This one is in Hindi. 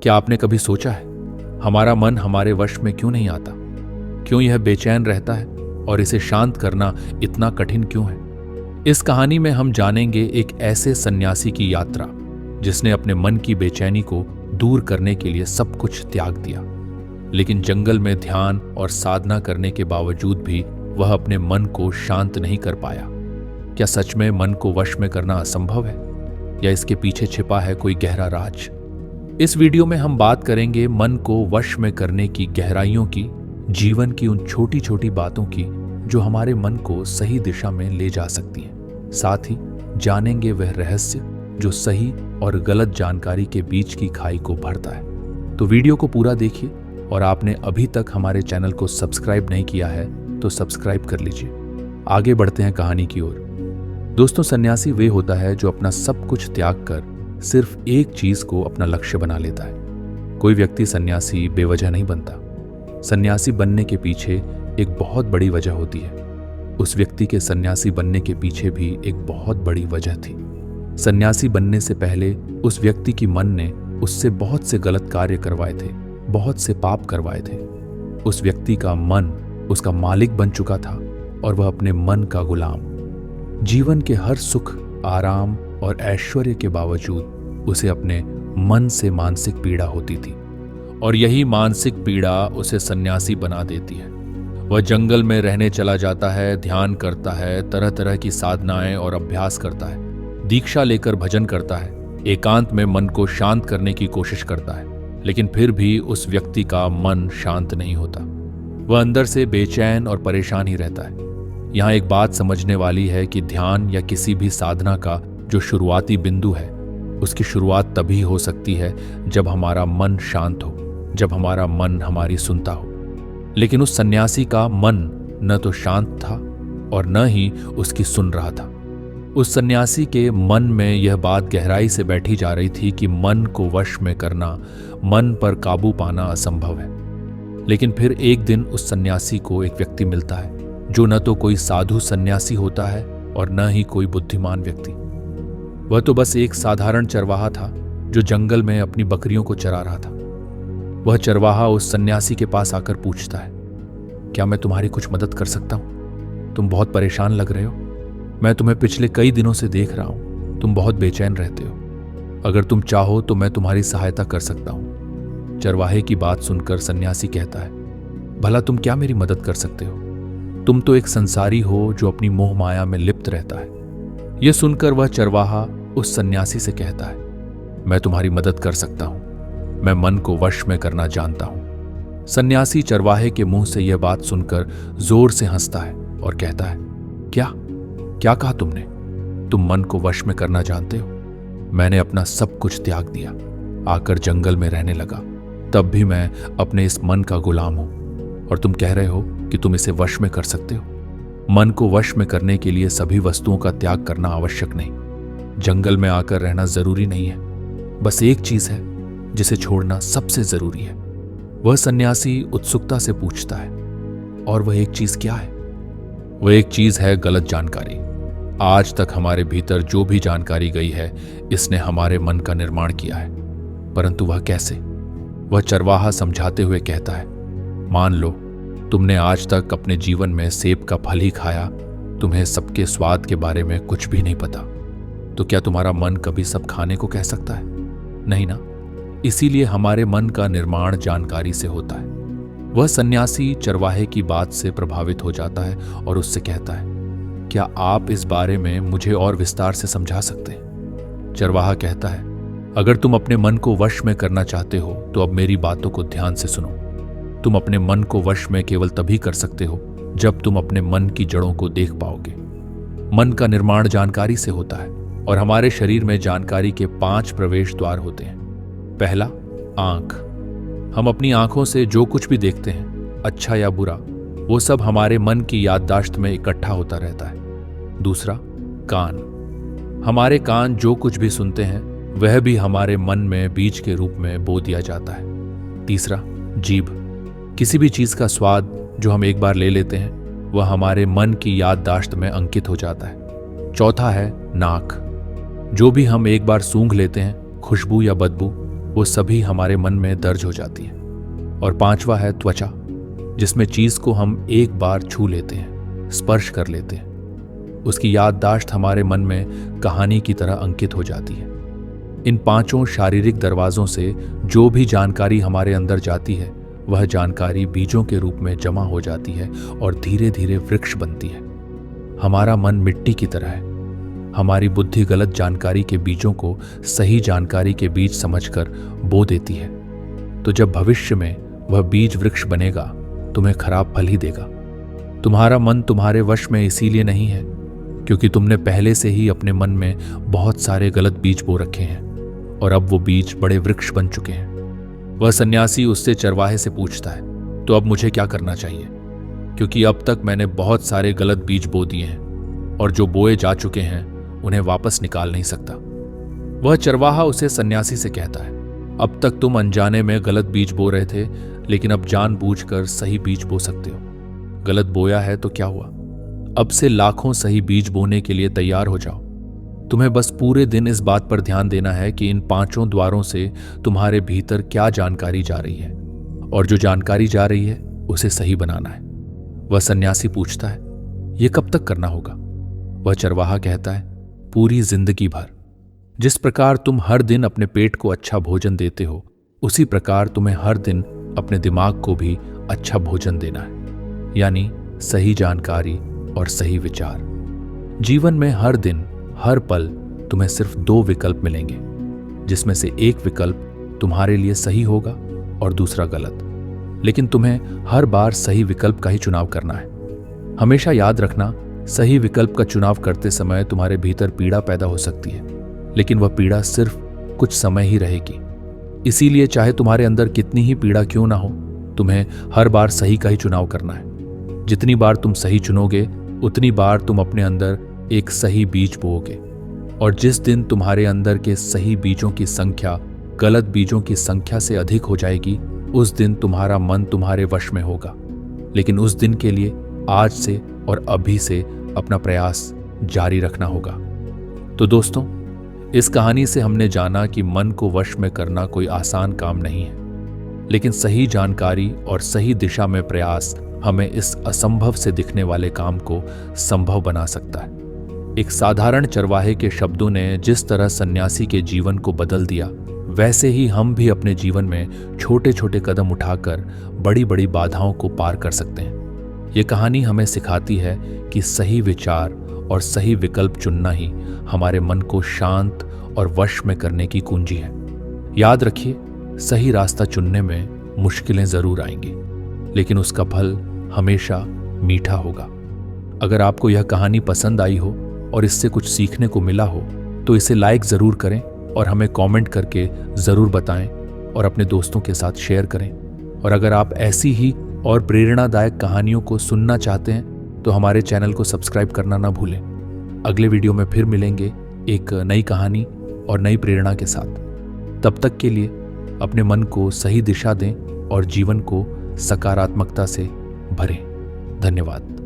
क्या आपने कभी सोचा है हमारा मन हमारे वश में क्यों नहीं आता? क्यों यह बेचैन रहता है और इसे शांत करना इतना कठिन क्यों है? इस कहानी में हम जानेंगे एक ऐसे सन्यासी की यात्रा जिसने अपने मन की बेचैनी को दूर करने के लिए सब कुछ त्याग दिया, लेकिन जंगल में ध्यान और साधना करने के बावजूद भी वह अपने मन को शांत नहीं कर पाया। क्या सच में मन को वश में करना असंभव है, या इसके पीछे छिपा है कोई गहरा राज? इस वीडियो में हम बात करेंगे मन को वश में करने की गहराइयों की, जीवन की उन छोटी छोटी बातों की जो हमारे मन को सही दिशा में ले जा सकती हैं। साथ ही जानेंगे वह रहस्य जो सही और गलत जानकारी के बीच की खाई को भरता है। तो वीडियो को पूरा देखिए, और आपने अभी तक हमारे चैनल को सब्सक्राइब नहीं किया है तो सब्सक्राइब कर लीजिए। आगे बढ़ते हैं कहानी की ओर। दोस्तों, सन्यासी वे होता है जो अपना सब कुछ त्याग कर सिर्फ एक चीज को अपना लक्ष्य बना लेता है। कोई व्यक्ति सन्यासी बेवजह नहीं बनता। सन्यासी बनने के पीछे एक बहुत बड़ी वजह होती है। उस व्यक्ति के सन्यासी बनने के पीछे भी एक बहुत बड़ी वजह थी। सन्यासी बनने से पहले उस व्यक्ति की मन ने उससे बहुत से गलत कार्य करवाए थे, बहुत से पाप करवाए थे। उस व्यक्ति का मन उसका मालिक बन चुका था और वह अपने मन का गुलाम। जीवन के हर सुख, आराम और ऐश्वर्य के बावजूद उसे अपने मन से मानसिक पीड़ा होती थी, और यही मानसिक पीड़ा उसे सन्यासी बना देती है। वह जंगल में रहने चला जाता है, ध्यान करता है, तरह तरह की साधनाएं और अभ्यास करता है, दीक्षा लेकर भजन करता है, एकांत में मन को शांत करने की कोशिश करता है, लेकिन फिर भी उस व्यक्ति का मन शांत नहीं होता। वह अंदर से बेचैन और परेशान ही रहता है। यहाँ एक बात समझने वाली है कि ध्यान या किसी भी साधना का जो शुरुआती बिंदु है, उसकी शुरुआत तभी हो सकती है जब हमारा मन शांत हो, जब हमारा मन हमारी सुनता हो। लेकिन उस सन्यासी का मन न तो शांत था और न ही उसकी सुन रहा था। उस सन्यासी के मन में यह बात गहराई से बैठी जा रही थी कि मन को वश में करना, मन पर काबू पाना असंभव है। लेकिन फिर एक दिन उस सन्यासी को एक व्यक्ति मिलता है जो न तो कोई साधु सन्यासी होता है और न ही कोई बुद्धिमान व्यक्ति। वह तो बस एक साधारण चरवाहा था जो जंगल में अपनी बकरियों को चरा रहा था। वह चरवाहा उस सन्यासी के पास आकर पूछता है, क्या मैं तुम्हारी कुछ मदद कर सकता हूं? तुम बहुत परेशान लग रहे हो। मैं तुम्हें पिछले कई दिनों से देख रहा हूं, तुम बहुत बेचैन रहते हो। अगर तुम चाहो तो मैं तुम्हारी सहायता कर सकता हूं। चरवाहे की बात सुनकर सन्यासी कहता है, भला तुम क्या मेरी मदद कर सकते हो? तुम तो एक संसारी हो जो अपनी मोह माया में लिप्त रहता है। यह सुनकर वह चरवाहा उस सन्यासी से कहता है, मैं तुम्हारी मदद कर सकता हूं, मैं मन को वश में करना जानता हूं। सन्यासी चरवाहे के मुंह से यह बात सुनकर जोर से हंसता है और कहता है, क्या कहा तुमने? तुम मन को वश में करना जानते हो? मैंने अपना सब कुछ त्याग दिया, आकर जंगल में रहने लगा, तब भी मैं अपने इस मन का गुलाम हूं, और तुम कह रहे हो कि तुम इसे वश में कर सकते हो। मन को वश में करने के लिए सभी वस्तुओं का त्याग करना आवश्यक नहीं। जंगल में आकर रहना जरूरी नहीं है। बस एक चीज है जिसे छोड़ना सबसे जरूरी है। वह सन्यासी उत्सुकता से पूछता है, और वह एक चीज क्या है? वह एक चीज है गलत जानकारी। आज तक हमारे भीतर जो भी जानकारी गई है, इसने हमारे मन का निर्माण किया है। परंतु वह कैसे? वह चरवाहा समझाते हुए कहता है, मान लो तुमने आज तक अपने जीवन में सेब का फल ही खाया, तुम्हें सबके स्वाद के बारे में कुछ भी नहीं पता, तो क्या तुम्हारा मन कभी सब खाने को कह सकता है? नहीं ना। इसीलिए हमारे मन का निर्माण जानकारी से होता है। वह सन्यासी चरवाहे की बात से प्रभावित हो जाता है और उससे कहता है, क्या आप इस बारे में मुझे और विस्तार से समझा सकते हैं? चरवाहा कहता है, अगर तुम अपने मन को वश में करना चाहते हो तो अब मेरी बातों को ध्यान से सुनो। तुम अपने मन को वश में केवल तभी कर सकते हो जब तुम अपने मन की जड़ों को देख पाओगे। मन का निर्माण जानकारी से होता है, और हमारे शरीर में जानकारी के 5 प्रवेश द्वार होते हैं। पहला, आंख। हम अपनी आंखों से जो कुछ भी देखते हैं, अच्छा या बुरा, वो सब हमारे मन की याददाश्त में इकट्ठा होता रहता है। दूसरा, कान। हमारे कान जो कुछ भी सुनते हैं वह भी हमारे मन में बीज के रूप में बो दिया जाता है। तीसरा, जीभ। किसी भी चीज का स्वाद जो हम एक बार ले लेते हैं वह हमारे मन की याददाश्त में अंकित हो जाता है। चौथा है नाक। जो भी हम एक बार सूंघ लेते हैं, खुशबू या बदबू, वो सभी हमारे मन में दर्ज हो जाती है। और पांचवा है त्वचा, जिसमें चीज को हम एक बार छू लेते हैं, स्पर्श कर लेते हैं। उसकी याददाश्त हमारे मन में कहानी की तरह अंकित हो जाती है। इन पांचों शारीरिक दरवाजों से जो भी जानकारी हमारे अंदर जाती है, वह जानकारी बीजों के रूप में जमा हो जाती है और धीरे धीरे वृक्ष बनती है। हमारा मन मिट्टी की तरह है। हमारी बुद्धि गलत जानकारी के बीजों को सही जानकारी के बीज समझकर बो देती है। तो जब भविष्य में वह बीज वृक्ष बनेगा, तुम्हें खराब फल ही देगा। तुम्हारा मन तुम्हारे वश में इसीलिए नहीं है क्योंकि तुमने पहले से ही अपने मन में बहुत सारे गलत बीज बो रखे हैं और अब वो बीज बड़े वृक्ष बन चुके हैं। वह सन्यासी उससे चरवाहे से पूछता है, तो अब मुझे क्या करना चाहिए? क्योंकि अब तक मैंने बहुत सारे गलत बीज बो दिए हैं और जो बोए जा चुके हैं उन्हें वापस निकाल नहीं सकता। वह चरवाहा उसे सन्यासी से कहता है, अब तक तुम अनजाने में गलत बीज बो रहे थे, लेकिन अब जानबूझकर सही बीज बो सकते हो। गलत बोया है तो क्या हुआ? अब से लाखों सही बीज बोने के लिए तैयार हो जाओ। तुम्हें बस पूरे दिन इस बात पर ध्यान देना है कि इन पांचों द्वारों से तुम्हारे भीतर क्या जानकारी जा रही है, और जो जानकारी जा रही है उसे सही बनाना है। वह सन्यासी पूछता है, यह कब तक करना होगा? वह चरवाहा कहता है, पूरी जिंदगी भर। जिस प्रकार तुम हर दिन अपने पेट को अच्छा भोजन देते हो, उसी प्रकार तुम्हें हर दिन अपने दिमाग को भी अच्छा भोजन देना है, यानी सही जानकारी और सही विचार। जीवन में हर दिन हर पल तुम्हें सिर्फ दो विकल्प मिलेंगे, जिसमें से एक विकल्प तुम्हारे लिए सही होगा और दूसरा गलत, लेकिन तुम्हें हर बार सही विकल्प का ही चुनाव करना है। हमेशा याद रखना, सही विकल्प का चुनाव करते समय तुम्हारे भीतर पीड़ा पैदा हो सकती है, लेकिन वह पीड़ा सिर्फ कुछ समय ही रहेगी। इसीलिए चाहे तुम्हारे अंदर कितनी ही पीड़ा क्यों ना हो, तुम्हें हर बार सही का ही चुनाव करना है। जितनी बार तुम सही चुनोगे, उतनी बार तुम अपने अंदर एक सही बीज बोओगे, और जिस दिन तुम्हारे अंदर के सही बीजों की संख्या गलत बीजों की संख्या से अधिक हो जाएगी, उस दिन तुम्हारा मन तुम्हारे वश में होगा। लेकिन उस दिन के लिए आज से और अभी से अपना प्रयास जारी रखना होगा। तो दोस्तों, इस कहानी से हमने जाना कि मन को वश में करना कोई आसान काम नहीं है, लेकिन सही जानकारी और सही दिशा में प्रयास हमें इस असंभव से दिखने वाले काम को संभव बना सकता है। एक साधारण चरवाहे के शब्दों ने जिस तरह सन्यासी के जीवन को बदल दिया, वैसे ही हम भी अपने जीवन में छोटे छोटे कदम उठाकर बड़ी बड़ी बाधाओं को पार कर सकते हैं। ये कहानी हमें सिखाती है कि सही विचार और सही विकल्प चुनना ही हमारे मन को शांत और वश में करने की कुंजी है। याद रखिए, सही रास्ता चुनने में मुश्किलें जरूर आएंगी, लेकिन उसका फल हमेशा मीठा होगा। अगर आपको यह कहानी पसंद आई हो और इससे कुछ सीखने को मिला हो, तो इसे लाइक जरूर करें और हमें कमेंट करके जरूर बताएं और अपने दोस्तों के साथ शेयर करें। और अगर आप ऐसी ही और प्रेरणादायक कहानियों को सुनना चाहते हैं तो हमारे चैनल को सब्सक्राइब करना ना भूलें। अगले वीडियो में फिर मिलेंगे एक नई कहानी और नई प्रेरणा के साथ। तब तक के लिए अपने मन को सही दिशा दें और जीवन को सकारात्मकता से भरें। धन्यवाद।